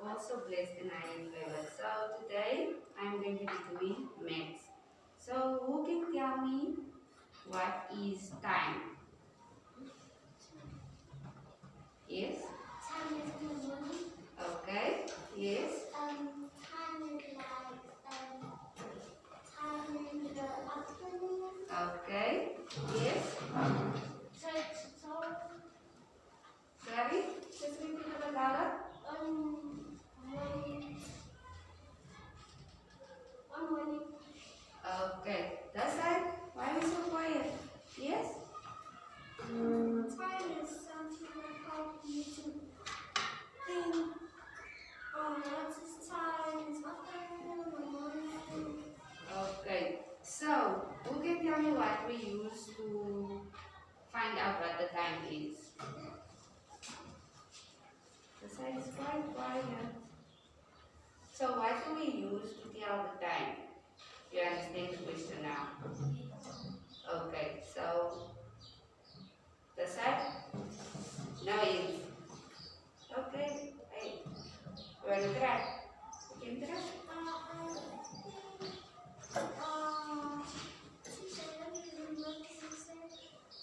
also blessed and highly favored. So today I'm going to be doing maths. So who can tell me what is time? Yes? Time is in the morning. Okay. Yes? Time is time in the afternoon. Okay. Yes? So Sorry? Just repeat it louder. One morning. Okay. That's it. Why are you so quiet? Yes? Time is something that helps you to think. What is time? It's afternoon or morning. Okay. So who can tell me what we use to find out what the time is? The side is quite quiet. So what do we use to tell the time? You understand the question now? Okay, so the side? No is. Okay, hey. You want to try? You can try?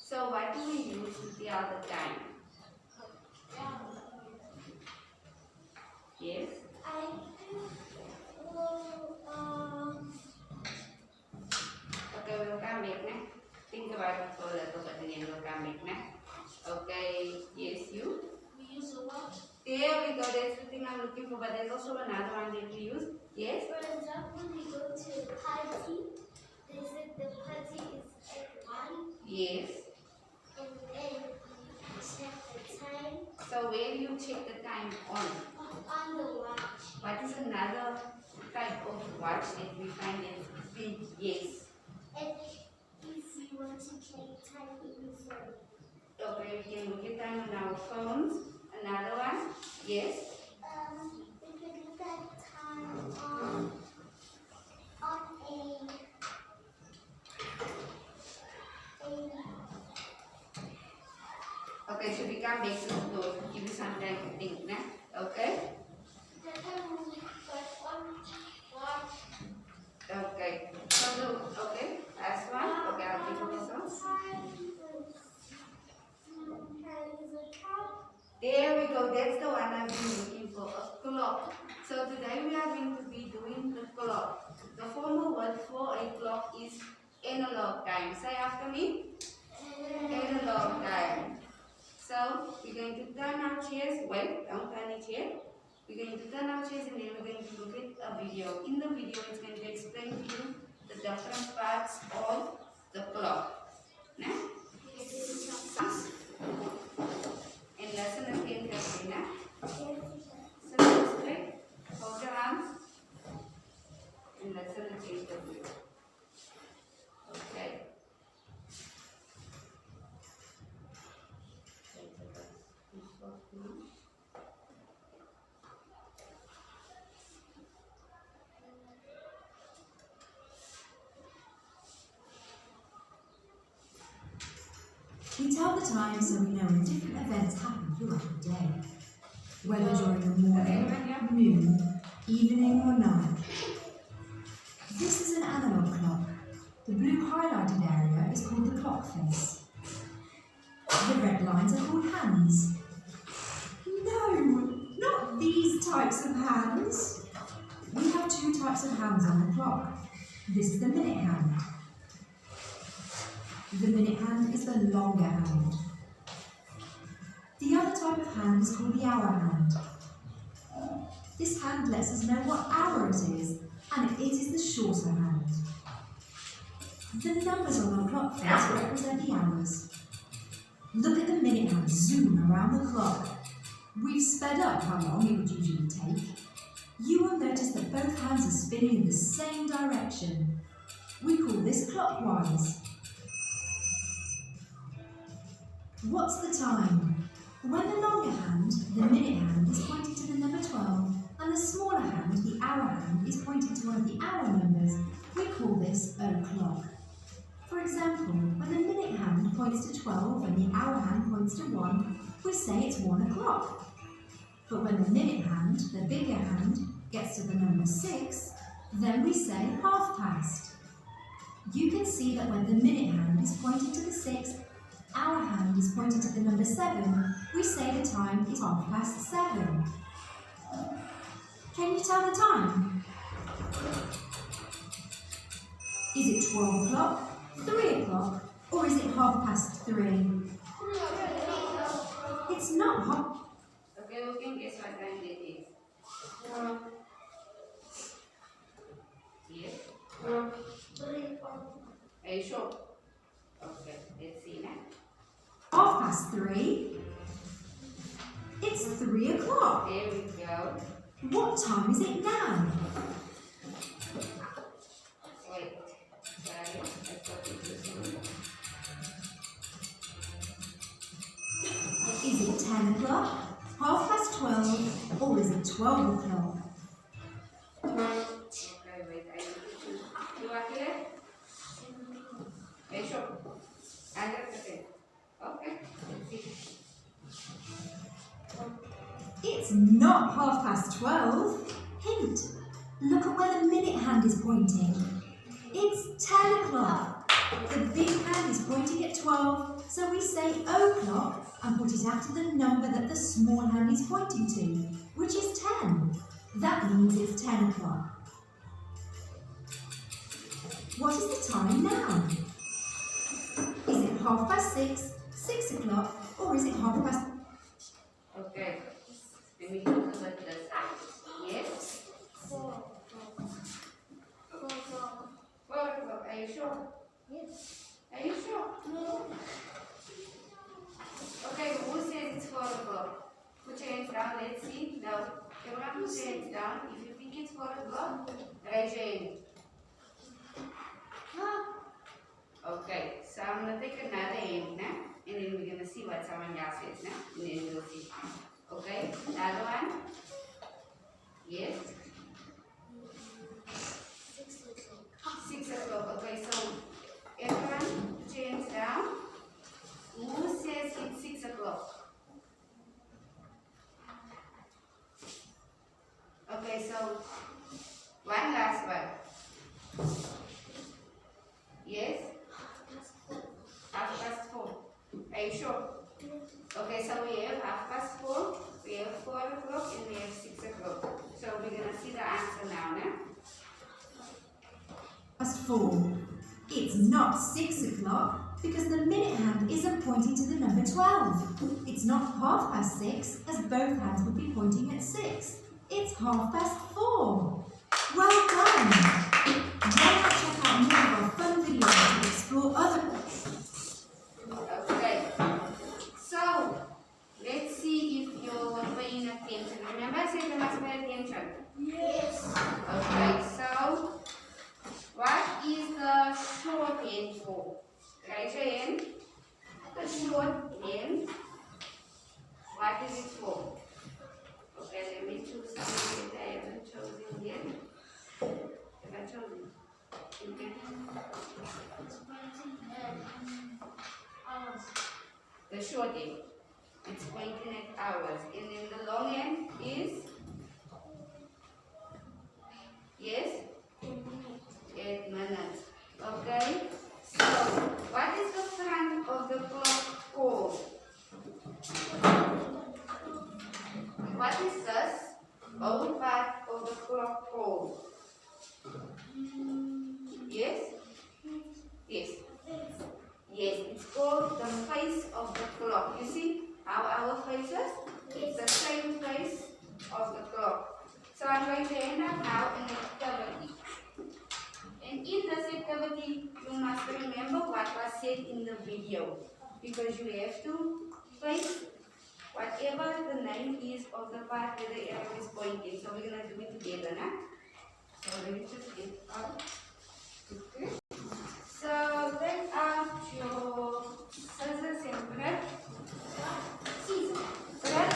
So what do we use to tell the time? Yes? Okay, we'll come back now. Think about it for a little bit and then we'll come back now. Okay, yes, you? We use a watch. There we go, that's the thing I'm looking for, but there's also another one that we use. Yes? For example, we go to a party. They said the party is at 1. Yes. And then we check the time. So where do you check the time on? On the watch. What is another type of watch that we find in big? Yes. And if you want to check time in your phone. Okay, we can look at time on our phones. Another one? Yes. We can look at time on a Okay, should we come back to those? Give you some time to think now. Okay? Okay. So okay, last one. Okay, I'll give you this one. There we go. That's the one I've been looking for. A clock. So today we are going to be doing the clock. The formal word for a clock is analog time. Say after me. Analog time. So we're going to turn our chairs. Wait, don't turn your chair. We're going to turn our chairs and then we're going to look at a video. In the video, it's going to explain to you the different parts of the clock. Nah? And listen again carefully. Nah? So this way, hold your arms and listen again carefully. Okay. We tell the time so we know when different events happen throughout the day, whether during the morning, noon, evening or night. This is an analog clock. The blue highlighted area is called the clock face. The red lines are called hands. No, not these types of hands. We have two types of hands on the clock. This is the minute hand. The minute hand is the longer hand. The other type of hand is called the hour hand. This hand lets us know what hour it is, and it is the shorter hand. The numbers on our clock face represent the hours. Look at the minute hand zoom around the clock. We've sped up how long it would usually take. You will notice that both hands are spinning in the same direction. We call this clockwise. What's the time? When the longer hand, the minute hand, is pointing to the number 12, and the smaller hand, the hour hand, is pointing to one of the hour numbers, we call this o'clock. For example, when the minute hand points to 12 and the hour hand points to 1, we say it's 1 o'clock. But when the minute hand, the bigger hand, gets to the number 6, then we say half past. You can see that when the minute hand is pointing to the 6, our hand is pointing to the number 7, we say the time is 7:30. Can you tell the time? Is it 12 o'clock, 3 o'clock, or is it 3:30? It's not half. Okay, who can guess what time it is? Yes? Are you sure? Okay, let's see now. 3:30. It's 3 o'clock. There we go. What time is it now? Wait. Sorry, I thought it was you. Is it 10 o'clock, 12:30, or is it 12 o'clock? Okay, wait, I need to. You are clear? Are you sure? 100%. Okay, let's see. It's not 12:30. Hint. Look at where the minute hand is pointing. It's 10 o'clock. The big hand is pointing at 12, so we say o'clock and put it after the number that the small hand is pointing to, which is 10. That means it's 10 o'clock. What is the time now? Is it 6:30, 6 o'clock, or is it 6:30? Okay, let me look at the side. Yes? 4 o'clock. 4 o'clock, are you sure? Yes. Are you sure? No. Okay, who says it's 4 o'clock? Put your hands down, let's see. Now, everyone put your hands down. If you think it's 4 o'clock, raise your hand. Okay, so I'm going to take another hand now, and then we're going to see what someone else says now, and then we'll see. Okay, another one. Yes? 6 o'clock. Okay, so everyone put your hands down. Who says it's 6 o'clock? Okay, so one last one. Yes? 4:30. Are you sure? Okay, so we have 4:30, we have 4 o'clock, and we have 6 o'clock. So we're going to see the answer now, no? 4. It's not 6 o'clock because the minute hand isn't pointing to the number 12. It's not 6:30 as both hands would be pointing at 6. It's 4:30. Well done! Why not check out more of our fun videos to explore other... Okay, so let's see if you're paying attention. Remember I said you must pay attention? Yes. Okay, so what is the short end for? Raise your hand. The short end. What is it for? Okay, let me choose something that I haven't chosen yet. Have I chosen? Okay. The short end. It's pointing at hours. And then the long end is? Yes? 8 minutes. Okay? So, what is the front of the clock called? What is this old part of the clock called? Yes? Yes. Yes, it's called the face of the clock. You see how our faces? It's the same face of the clock. So I'm going to end up now in the activity. And in this activity, you must remember what was said in the video. Because you have to face whatever the name is of the part where the arrow is pointing. So we're going to do it together now. So let me just get out. Okay. So take out your scissors and thread. Scissors. Thread.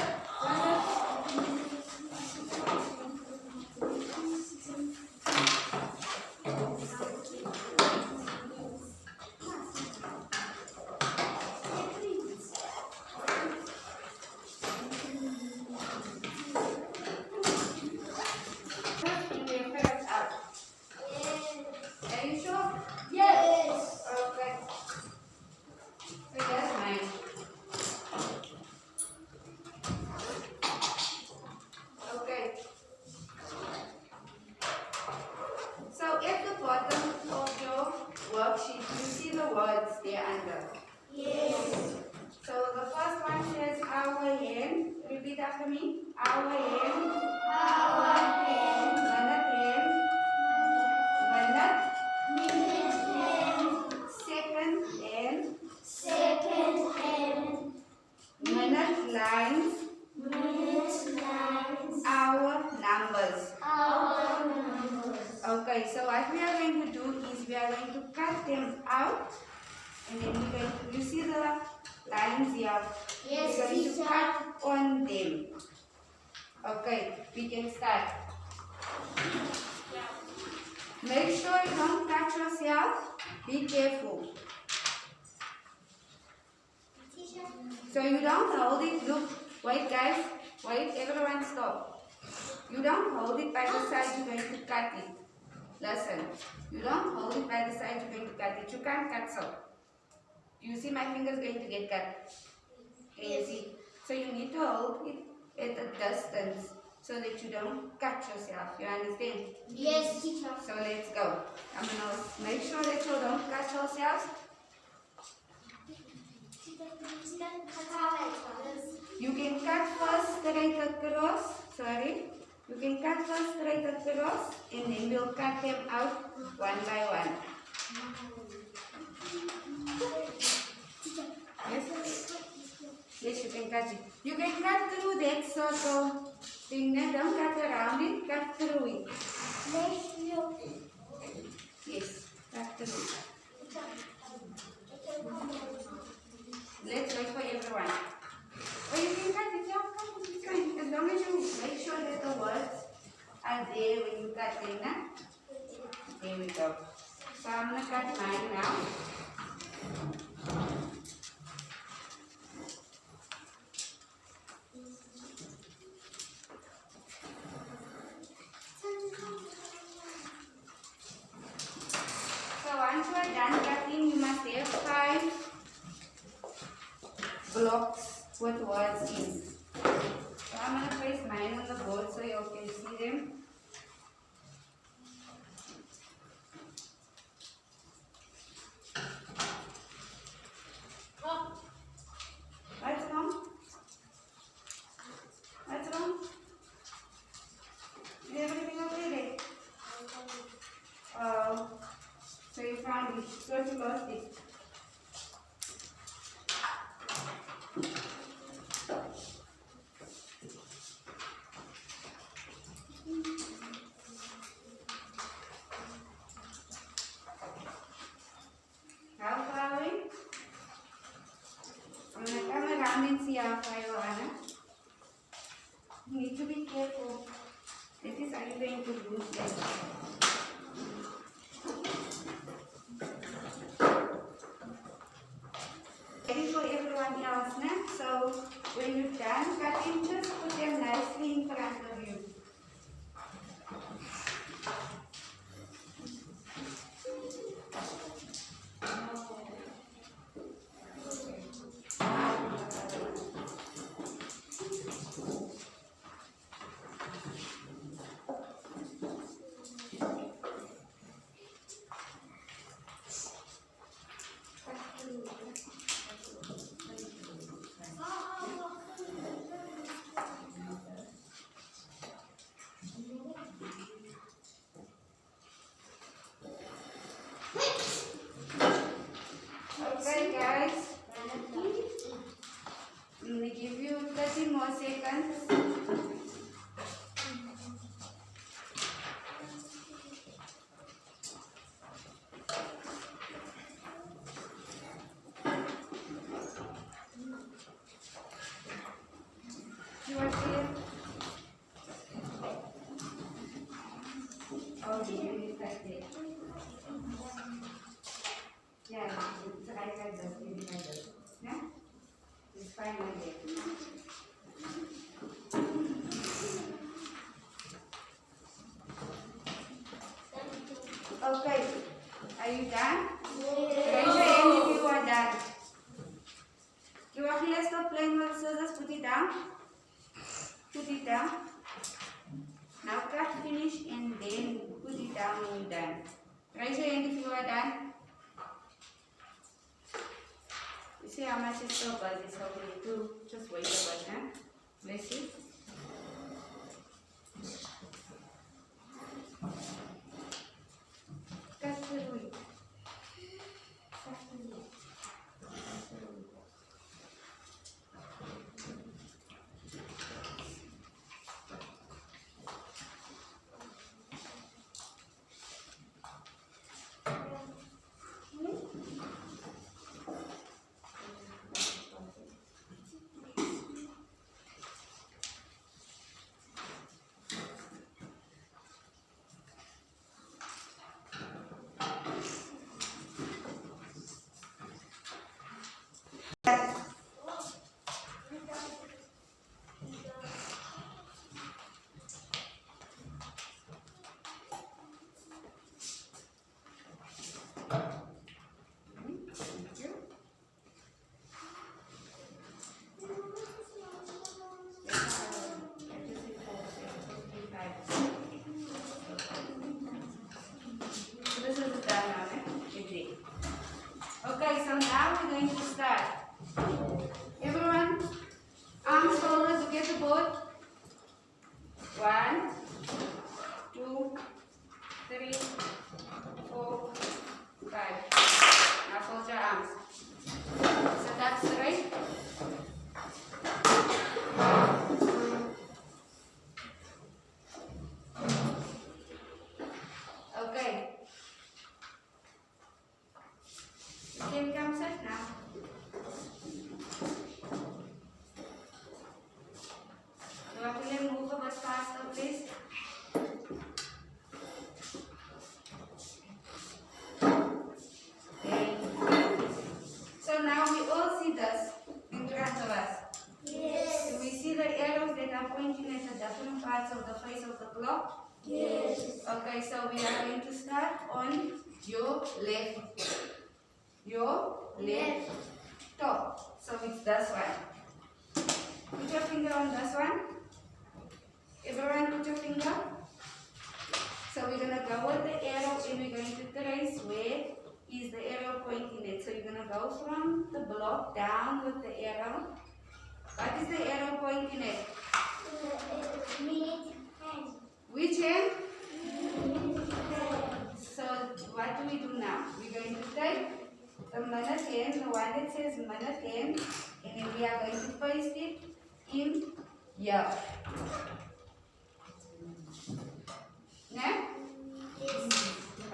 what we are going to do is we are going to cut them out, and then we're going to, you see the lines here? Yes, we're going to teacher. cut on them. Okay, we can start. Make sure you don't cut yourself. Be careful. Teacher. So you don't hold it. Look, wait guys. Wait, everyone stop. You don't hold it by the side you're going to cut it. Listen. You don't hold it by the side you're going to cut it. You can't cut so. You see my fingers going to get cut. Can you see? So you need to hold it at a distance so that you don't cut yourself. You understand? Yes, teacher. So let's go. I'm going to make sure that you don't cut yourselves. You can cut first straight across. Sorry. You can cut first straight across, and then we'll cut them out one by one. Yes? Yes, you can cut it. You can cut through that circle thing. Don't cut around it, cut through it. Yes, cut through it. Let's wait for everyone. Or you can cut it yourself. It's fine. As long as you make sure that the words are there when you cut them. Nah? There we go. So I'm going to cut mine now. So once you are done cutting, you must have 5 blocks with words in. So I'm going to place mine on the board so you all can see them. What's wrong? What's wrong? Is everything okay there? Oh, so you found it. So you lost it. How far away? I'm going to come around and see how far you are. You need to be careful. This is how you're going to lose them. Ready for everyone else now. So when you're done cutting, just put them nicely in front of you. Okay guys, I'm going to give you 30 more seconds. You want to see it? Oh, you need to cut it. Yeah, it's right like this, maybe like this. Yeah? It's fine like that. Okay, are you done? Raise your hand if you are done. You want to stop playing with scissors? Put it down. Put it down. Now cut, finish, and then put it down when you're done. Raise your hand if you are done. You see how much is still buzzy, so we need to just wait a bit, huh? Bless you. Cut through it. Cut through it. Cut through it. going to start. Everyone, arms folded together both. 1, 2, 3, 4, 5. Now fold your arms. So that's right. Okay. You can come sit now. You want to move a bit faster, please? Okay. So now we all see this in front of us. Yes. Do we see the arrows that are pointing at the different parts of the face of the clock? Yes. Okay, so we are going to start on your left. Your left top. So it's this one. Put your finger on this one. Everyone put your finger. So we're going to go with the arrow and we're going to trace where is the arrow pointing at. So you're going to go from the block down with the arrow. What is the arrow pointing at? Minute hand. Which hand? So what do we do now? We're going to take the minute hand, the one that says minute hand, and then we are going to paste it in here. Now? Yes.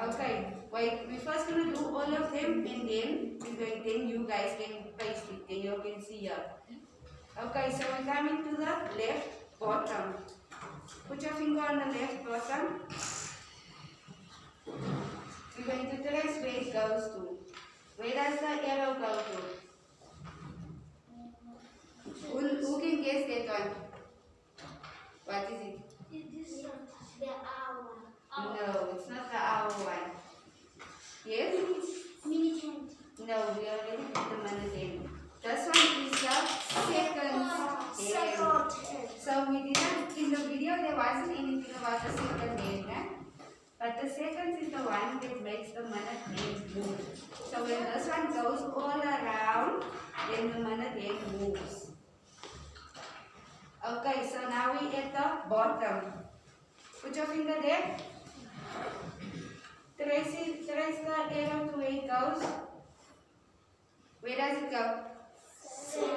Okay, wait, we're first going to do all of them and then you guys can paste it, then you can see here. Okay, so we're coming to the left bottom. Put your finger on the left bottom. We're going to trace where it goes to. Where does the arrow go to? Who can guess that one? What is it? This is the hour. No, it's not the hour one. Yes? Minute hand. No, we already put the minute in. This one is the second hand. Second hand. So we didn't, in the video there wasn't anything about the second hand, eh? But the second is the one that makes the minute hand move. So when this one goes all around, then the minute hand moves. Okay, so now we at the bottom. Put your finger there. Trace the arrow to where it goes. Where does it go? 7.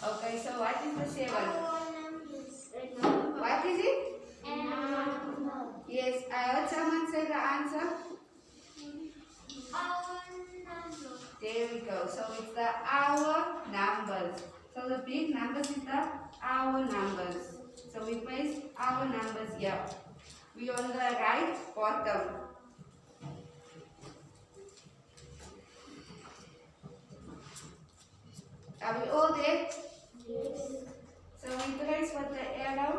Okay, so what is the 7? Our numbers. What is it? And number. Yes, I heard someone say the answer. Our number. There we go. So it's the hour numbers. So the big numbers is the hour numbers. So we place our numbers here. We on the right bottom. Are we all there? Yes. So we trace with the arrow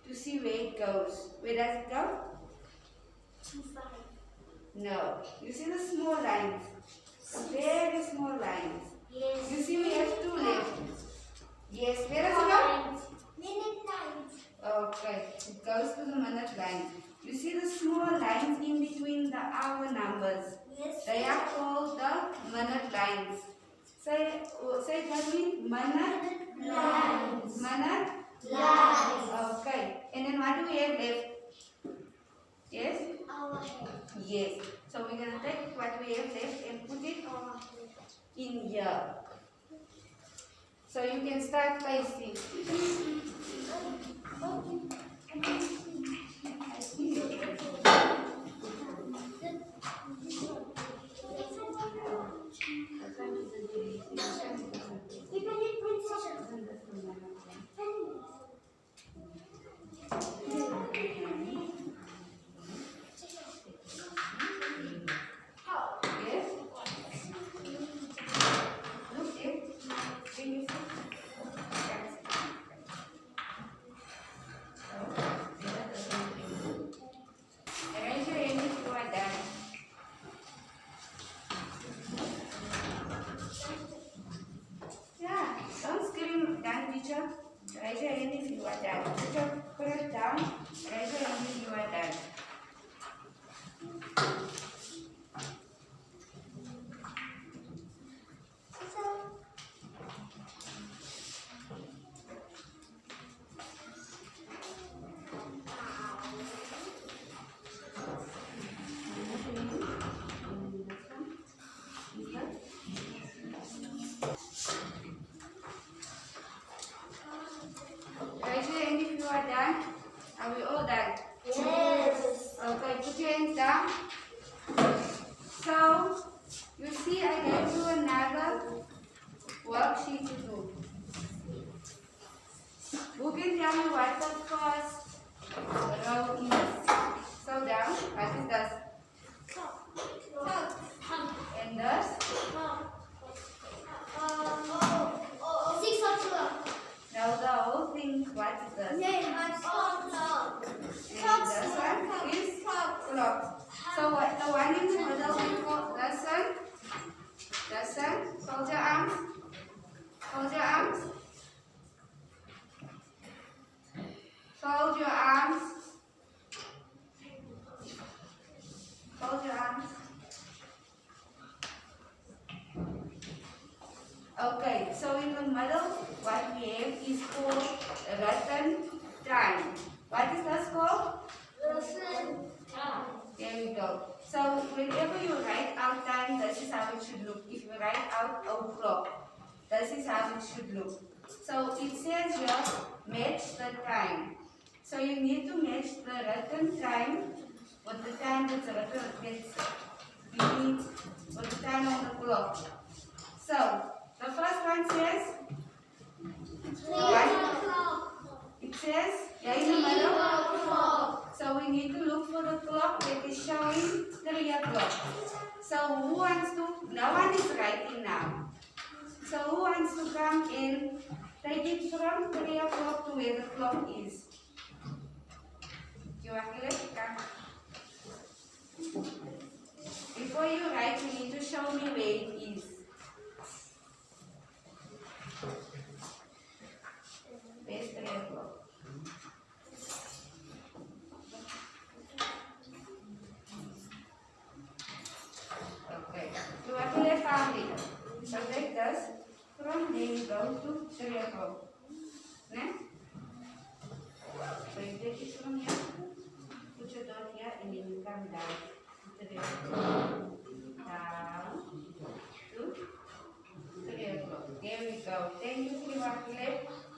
to see where it goes. Where does it go? 2, 5. No. You see the small lines? Very small lines. Yes. You see we have 2 left. Yes, where does it go? Minute lines. Okay, it goes to the minute line. You see the small lines in between the hour numbers. Yes. They are called the minute lines. Say it with me. Minute Lines. Minute Lines. Okay. And then what do we have left? Yes? Our head. Yes. So we're going to take what we have left and put it Our head. in here. So you can start pasting. Yes? Look it. Can you see? Yes. Are we all done? Yes. Okay, put your hands down. So, you see I gave you another worksheet to do. Who can tell me what the first row is? So down, what is this? And this? 6 o'clock. Now the whole thing, what is this? And this one is clock. So what the one in the middle we call this one? This one? Fold your arms. Fold your arms. Fold your arms. Fold your arms. Okay, so in the middle, what we have is called written time. What is this called? There we go. So whenever you write out time, this is how it should look. If you write out o'clock, this is how it should look. So it says here, match the time. So you need to match the written time with the time that's written, with the time on the clock. So the first one says, it says, yeah, in the middle. So we need to look for the clock that is showing 3 o'clock. So who wants to, no one is writing now. So who wants to come in, take it from 3 o'clock to where the clock is? You want to come? Before you write, you need to show me where it is. Where's 3 o'clock? Okay. You want to left found it. So take this. From there you go to 3 o'clock. Next. So you take it from here. Put your dot here and then you come down. Down to 3 o'clock. There we go. Thank you, Sriwakile.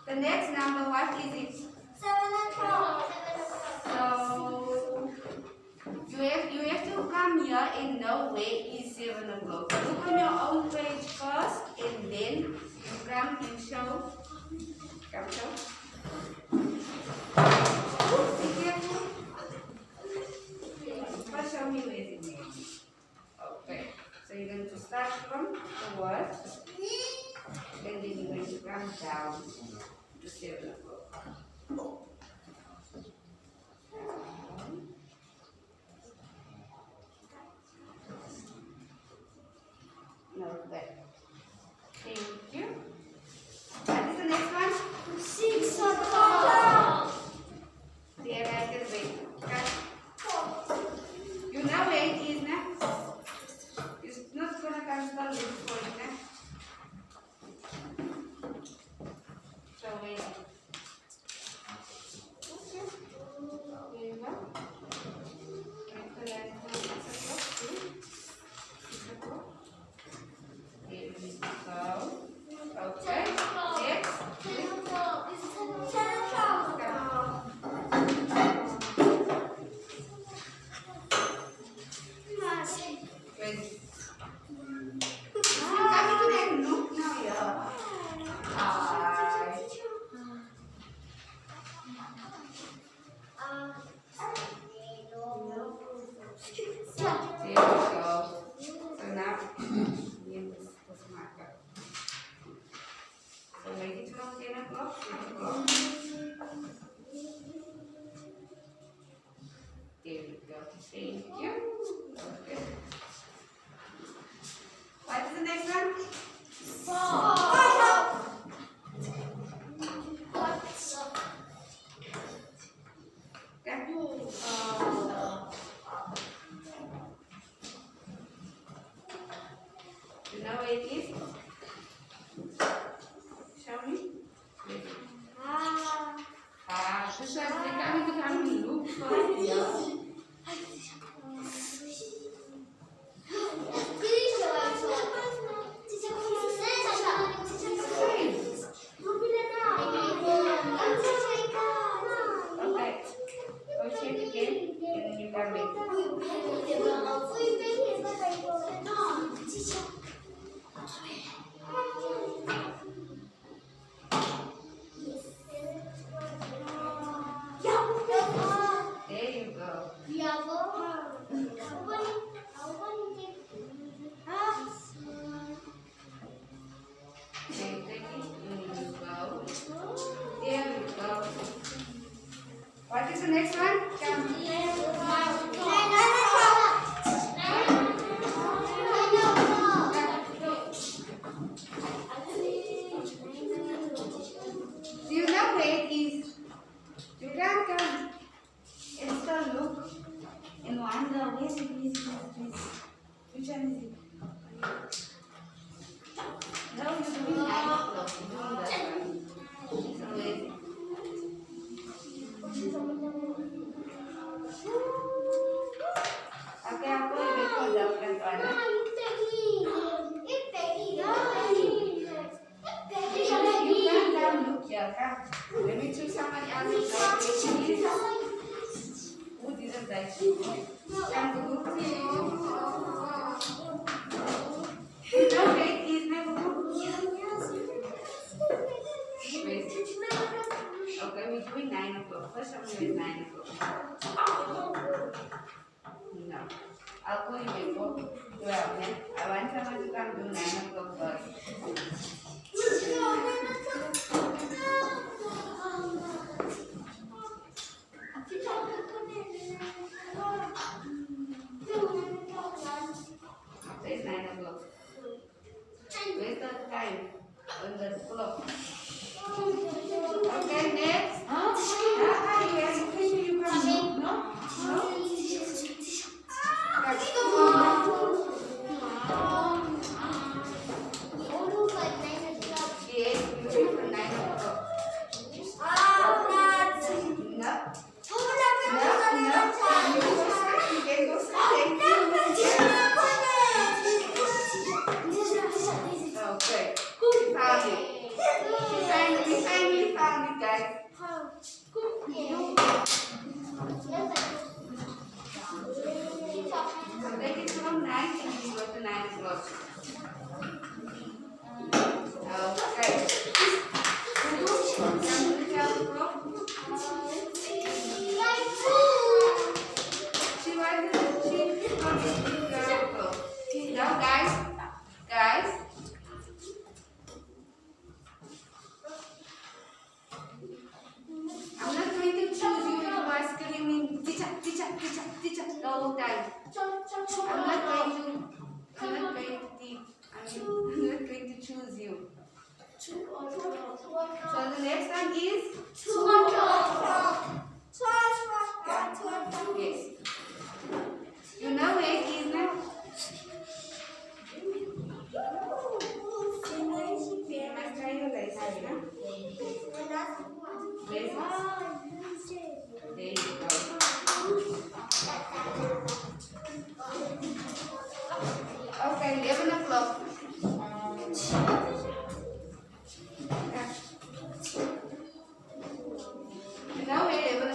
The next number, what is it? 7 o'clock. So you have to come here and know where is 7 o'clock. Look on your own page first and then you come and show. Come show. Be careful. First show me where it is. Okay. So you're going to start from the word. And then you're going to come down to 7 o'clock. No, that. Thank you. What is the next one? 6 o'clock. There, I can wait. Okay. You know where it is now? It's not going to come down this point now. So wait. Okay. There you go. Make the last one 6 o'clock too. 6 o'clock. There we go. Okay. Next. 10 o'clock. It's 10 o'clock. Wait. Kami tu dah look now ya. Hi. There we go. So now, this marker. So make it from 10 o'clock, 10 o'clock. There we go. Thank you. Okay. What is the next one? 4. Okay. You know where it is? Show me. This one, they come to look for it. What is the next one? Come. Do you know where it is? You can come. It's the look and wonder where it is. Which one is it? No, you're doing 9 o'clock. You're doing that one. So where is it? Okay, aku lebih jawabkan soalnya. You can come look here, come. Let me choose somebody else. Who didn't like it? Come to look. No, wait, is my book. Wait. Okay, we're doing 9 o'clock. First one is 9 o'clock. No. I'll call you before 12, yeah? I want someone to come to 9 o'clock first. It's 9 o'clock. Where's the time on the clock? Okay, next. Yes, you come. No? No? Yes, you do for 9 o'clock. No? You can go straight. Okay. We found it. We finally found it, guys. So take it from 9 and we go to 9 o'clock. Okay. Come to 12 o'clock. She wanted to 12 o'clock. Now, guys. I'm not going to choose you if you are screaming teacher the whole time. I'm not going to choose you. So the next one is yes. You know where it is now? You must try your guys, huh? Where is it? There you go. Okay, 11 o'clock. You know where 11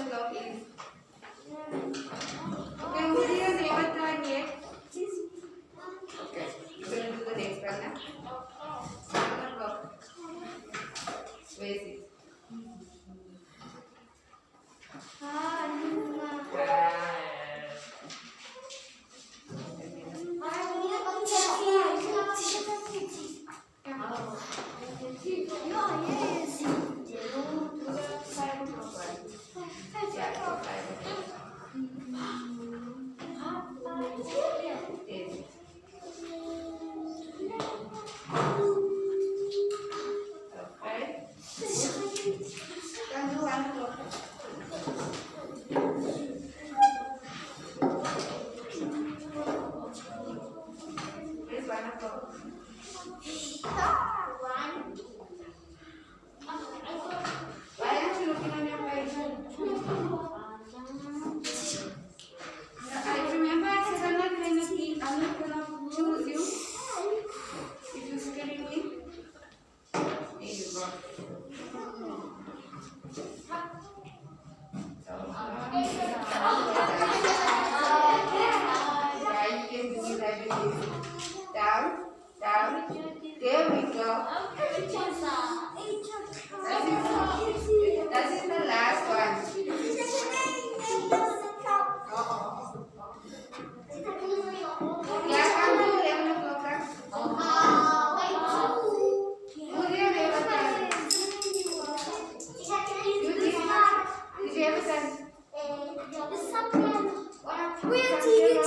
We are TV 10.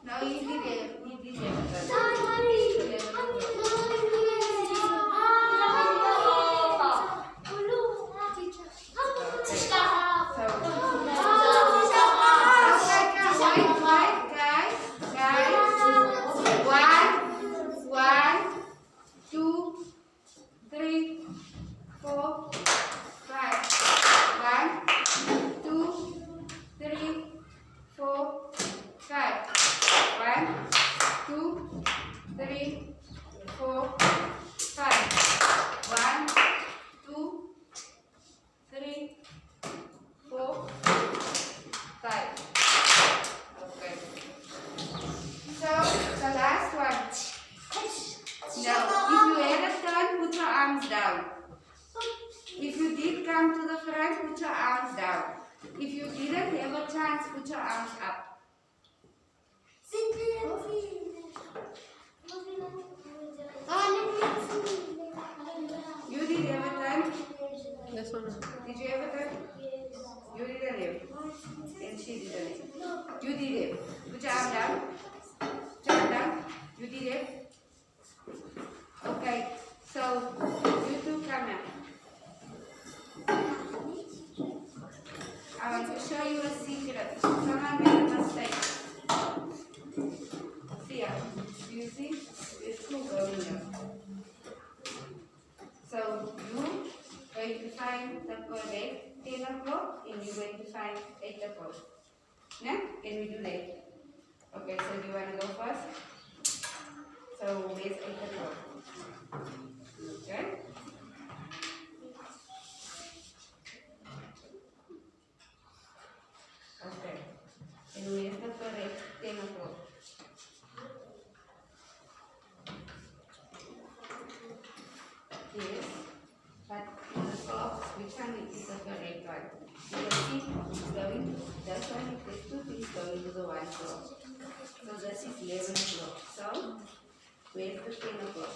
No, you did it. You did it. If you did come to the front, put your arms down. If you didn't have a chance, put your arms up. You did have a turn? This one. Did you have a turn? You didn't have. And she didn't have. You did have. Put your arm down. Put your arm down. You did have. Okay. So, you two come now. I want to show you a secret. Someone made a mistake. See ya. Do you see? It's two going here. So you going to find the correct 10 o'clock and you're going to find 8 o'clock. Yeah? Can we do that? Okay, so do you want to go first? So where's 8 o'clock? Okay? Okay. And where's the correct 10 o'clock? Yes. But in the clock, which one is the correct one? You can see it's going, this one, there's two things going to the one clock. So this is 11 o'clock. So, where's the 10 o'clock?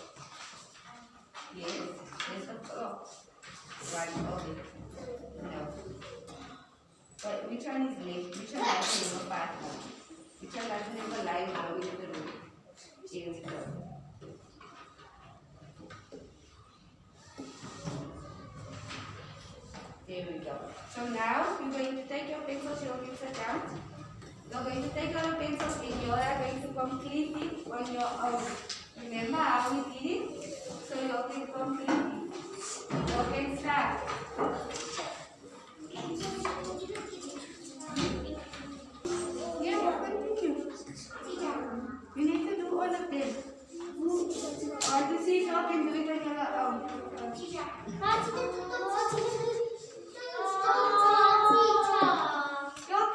Yes, there's a clock. Right, okay. No. But which one is left? Which one doesn't have a partner? Which one doesn't have a line going to the room? Yes, no. There we go. So now you're going to take your pencils, your pencil down. You're going to take your pencils and you are going to complete it on your own. Remember how we did it? So you can complete it. You can start. Yeah, continue. You need to do all of them. Or to see if you can do it on your own.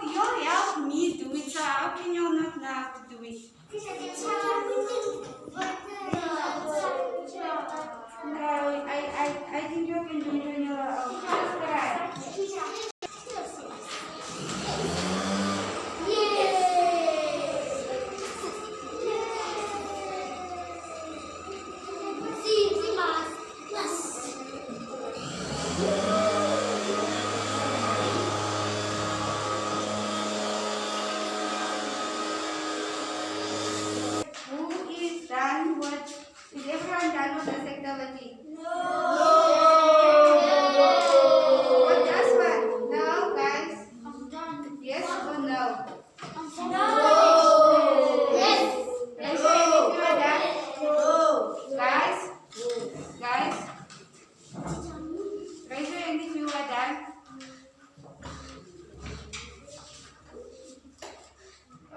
You'll help me do it, so how can you not know how to do it? No, I think you can do it on your own. Just try. Is everyone done with this activity? No. What does one? No, guys. I'm done. Yes or no? No. Yes. Raise your hand if you are done. No. Guys. Guys. Raise your hand if you are done.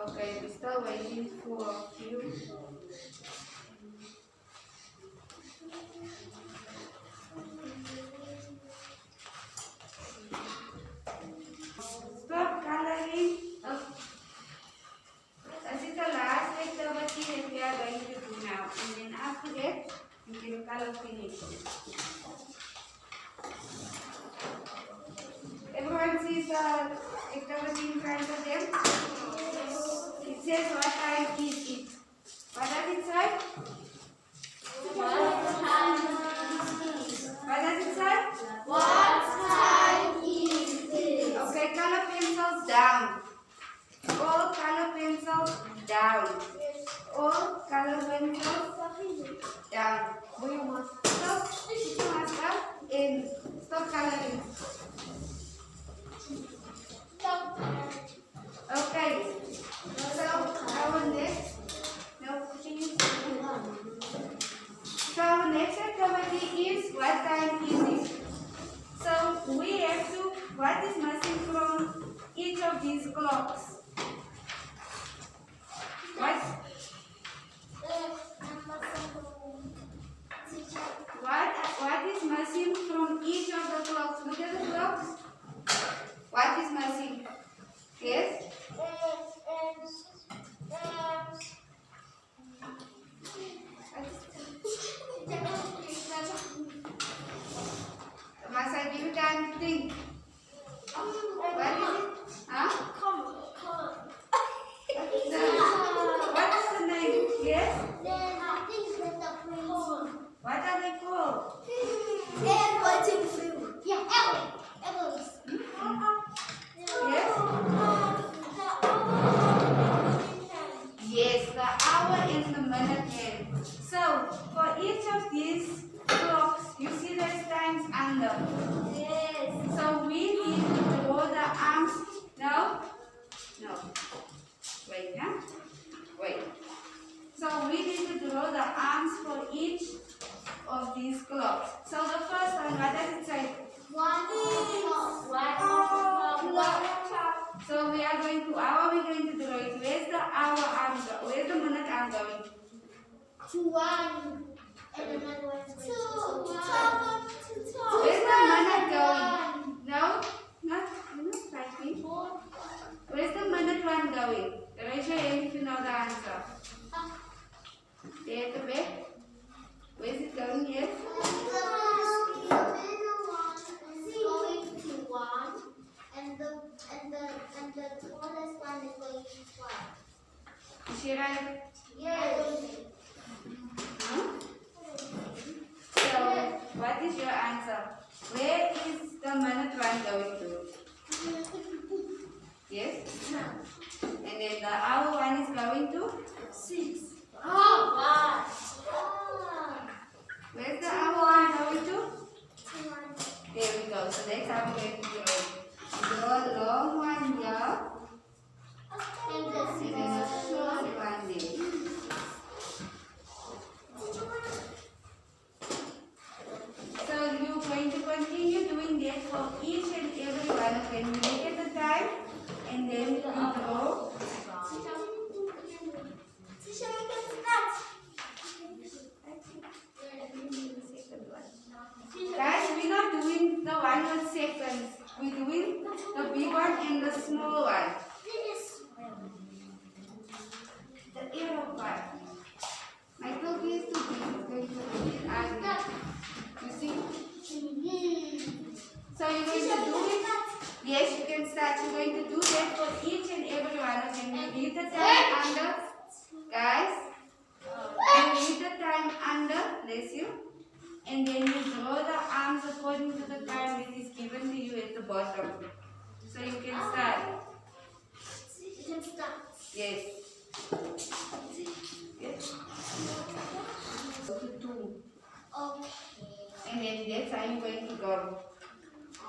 Okay, we're still waiting for you. Stop coloring. Oh. This is the last activity that we are going to do now. And then after that, you can color finish. Everyone sees the activity in front of them? It says what time is it? What does it say? What does it say? What time is it? Okay, color pencils down. All all color pencils down. Stop. Put your mask up and stop coloring. Okay. So our next. No, so our next activity is what time is it? So we have to, what is missing from each of these clocks? What is missing from each of the clocks? Look at the clocks. What is missing? Yes? Must I give you time to think? What is it? Huh? What is the name? Yes? What are they called? Yes, the hour and the minute hand. So, for each of these clocks, you see there's times under. So, we need to draw the arms. No? No. Wait, huh? Wait. So, we need to draw the arms for each of these clocks. So, the first one, what does it say? So we are going to, how are we going to draw it? Where's the hour arm going? Where's the minute arm going? Where's the minute going? No? Not right me. Where's the minute one going? Raise your hand if you know the answer. There at the back. Where's it going here? And the tallest one is going to 12. Is she right? Yes. Huh? So, what is your answer? Where is the minute one going to? Yes? And then the hour one is going to? 6. Where's the hour one going to? There we go. So that's how we're going to draw it. Draw the long one here. And then a short one there. So you're going to continue doing that for each and every one of them. You look at the time and then you draw. Guys, we're not doing the one with seconds. We're doing the big one and the small one. The arrow part. My clock is too big. You see? So you're going to do it. Yes, you can start. You're going to do that for each and every one of them. You read the time under. Guys, you read the time under. Bless you. And then you draw the arms according to the time that is given to you at the bottom. So you can start. Yes. Yes. Go to 2. Okay. And then that's how you're going to go.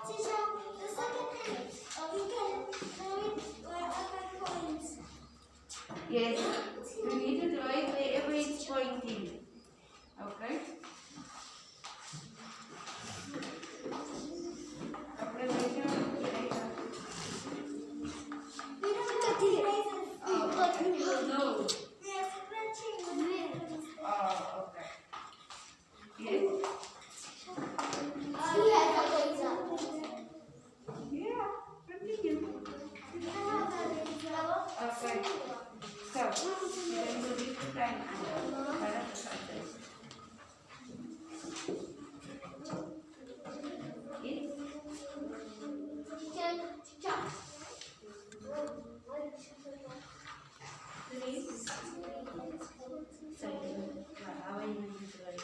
Teacher, the second thing, we can draw it wherever points. Yes. You need to draw it wherever it's pointing. Okay? Okay, where's your eraser? We don't have the erasers. No. We are scratching with it. Oh, okay. Yes? He has a razor. Yeah, continue. I have a razor. Okay. So, you're going to read the time under. What are the subjects? Yes? Please. So, how are you going to do it?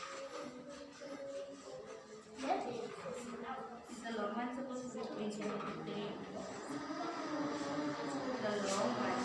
Is the long one supposed to be 23? The long one.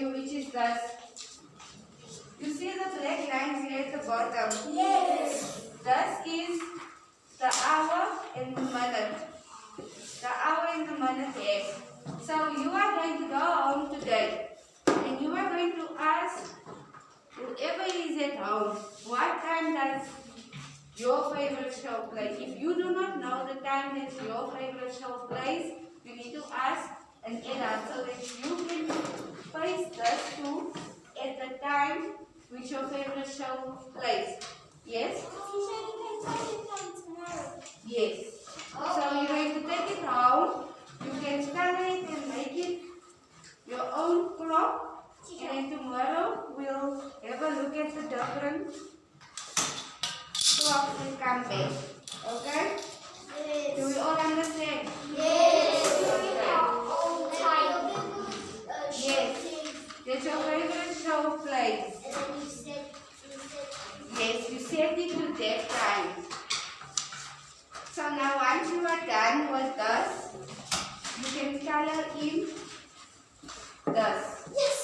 you which is thus. You see the black lines here at the bottom? Yes. Thus is the hour and the minute. The hour and the minute here. So you are going to go home today. And you are going to ask whoever is at home, what time does your favorite show play? If you do not know the time that your favorite show plays, you need to ask an adult so that you can place this to at the time which your favorite show plays. Yes? Teacher, you can take it from tomorrow. Yes. So you're going to take it home. You can color it and make it your own clock. And then tomorrow we'll have a look at the different clocks and come back. Okay? Yes. Do we all understand? Yes. Yes. That's your favorite show plays. And then you said. Yes, you set it to that time. So now once you are done with this, you can color in this. Yes.